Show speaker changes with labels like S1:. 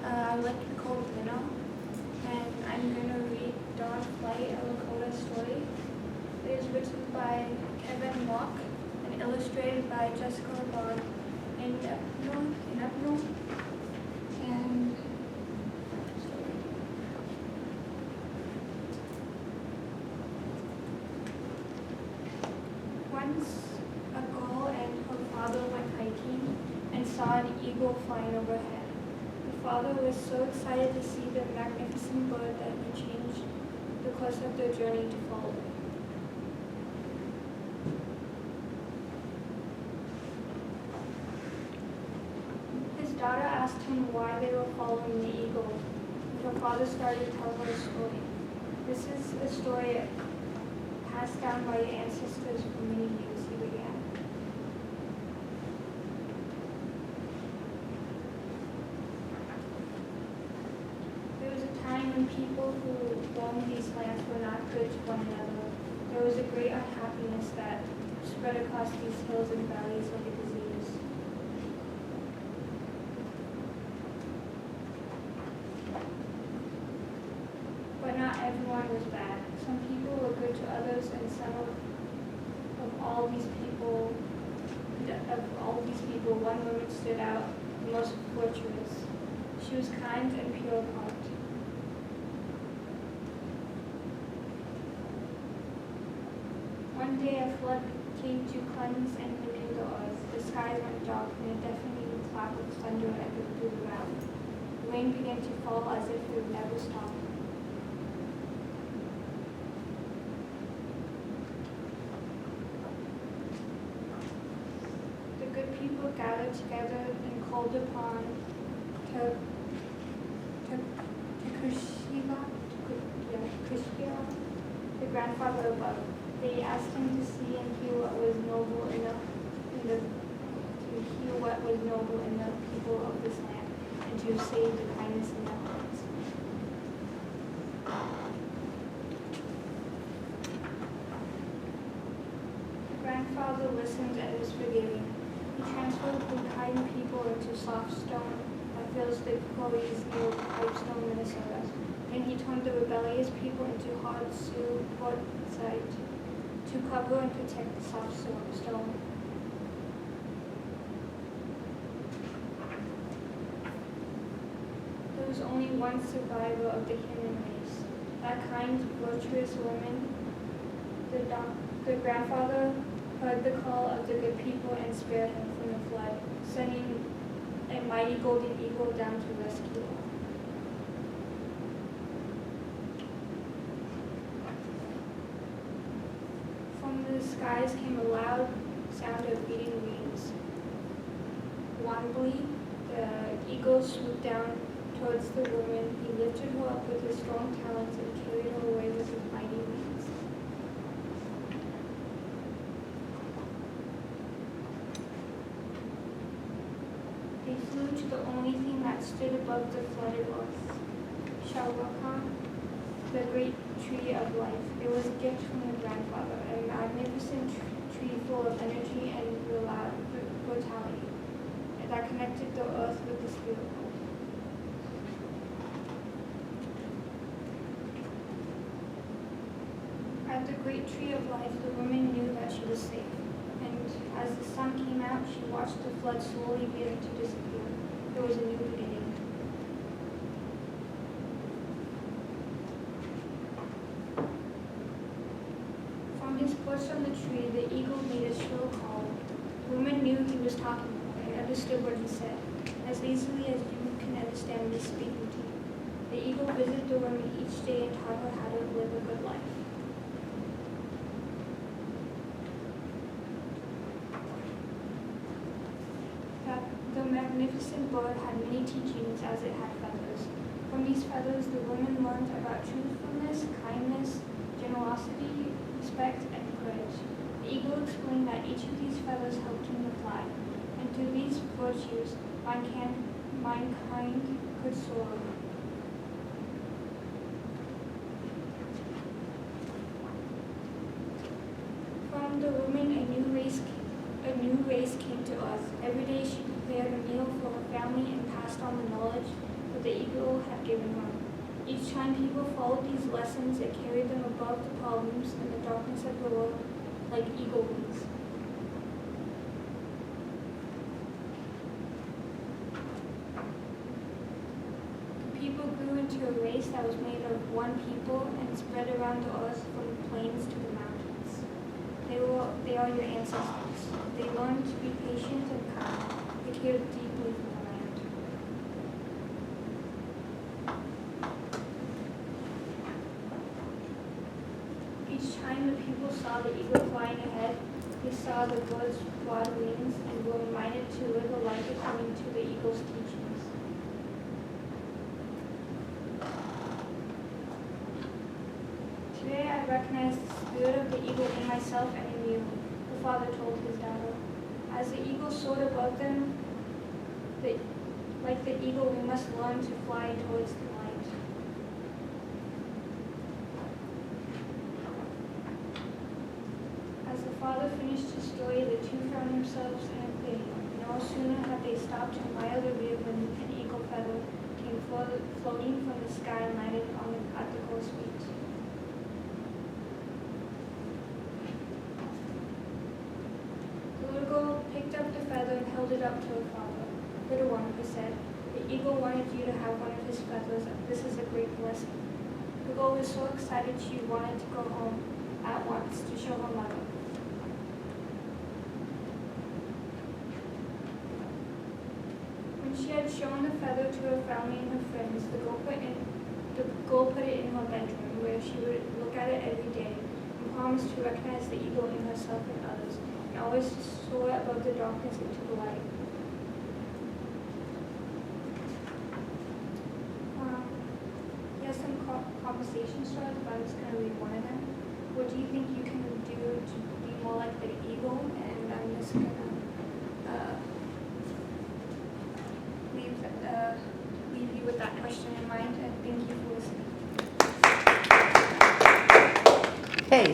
S1: I would like to be called Minna, and I'm going to read Dawn Flight, a Lakota story. It is written by Kevin Locke and illustrated by Jessica Bond in Epno. And once a girl and her father went hiking and saw an eagle flying overhead. The father was so excited to see the magnificent bird that he changed the course of their journey to follow it. His daughter asked him why they were following the eagle. Her father started to tell her a story. This is a story passed down by your ancestors for many years, he began. There was a time when people who roamed these lands were not good to one another. There was a great unhappiness that spread across these hills and valleys like a disease. But not everyone was bad. Some people were good to others, and some of all these people, one woman stood out the most virtuous. She was kind and pure of heart. One day a flood came to cleanse and renew the earth. The skies went dark, and a deafening clap of thunder echoed through the valley. The rain began to fall as if it would never stop. The good people gathered together and called upon Kushia, the grandfather above. They asked him to see and hear what was noble in the people of this land, and to save the kindness in their hearts. The grandfather listened and was forgiving. He transferred the kind people into soft stone that fills the quarries near Pipestone, Minnesota. Then he turned the rebellious people into hard quartzite to cover and protect the soft stone. There was only one survivor of the human race, that kind, virtuous woman. The grandfather heard the call of the good people and spared him from the flood, sending a mighty golden eagle down to rescue him. From the skies came a loud sound of beating wings. Wildly, the eagle swooped down towards the woman. He lifted her up with his strong talons and carried her away with his mighty wings. They flew to the only thing that stood above the flooded earth, Shalwaka, the great tree of life. It was a gift from the grandfather, a magnificent tree full of energy and vitality that connected the earth with the spirit world. At the great tree of life, the woman knew that she was safe. And as the sun came out, she watched the flood slowly begin to disappear. There was a new beginning. From his perch on the tree, the eagle made a shrill call. The woman knew he was talking to her and understood what he said, as easily as you can understand me speaking to you. The eagle visited the woman each day and taught her how to live a good life. The magnificent bird had many teachings as it had feathers. From these feathers, the woman learned about truthfulness, kindness, generosity, respect, and courage. The eagle explained that each of these feathers helped him to fly, and through these virtues, mankind could soar. From the woman, a new race came to us. Every day she prepared a meal for her family and passed on the knowledge of the eagle had given him. Each time people followed these lessons, it carried them above the problems and the darkness of the world like eagle wings. The people grew into a race that was made of one people and spread around the earth from the plains to the mountains. They are your ancestors. They learned to be patient and kind. They cared deeply for the land. Each time the people saw the eagle flying ahead, they saw the bird's broad wings and were reminded to live a life according to the eagle's teachings. Today I recognize the spirit of the eagle in myself and in you, the father told his daughter. As the eagle soared above them, like the eagle, we must learn to fly towards the light. As the father finished his story, the two found themselves in a clearing. No sooner had they stopped to admire the view when an eagle feather came floating from the sky and landed at the girl's feet. The little girl picked up the feather and held it up to her father. Little one, he said, the eagle wanted you to have one of his feathers. This is a great blessing. The girl was so excited she wanted to go home at once to show her mother. When she had shown the feather to her family and her friends, the girl put it in her bedroom, where she would look at it every day and promised to recognize the eagle in herself and others, and always to soar above the darkness into the light. Some conversation started, but I'm just going to read one of them. What do you think you can do to be more like the eagle? And I'm just going to leave you with that question in mind, and thank you for listening.
S2: Hey.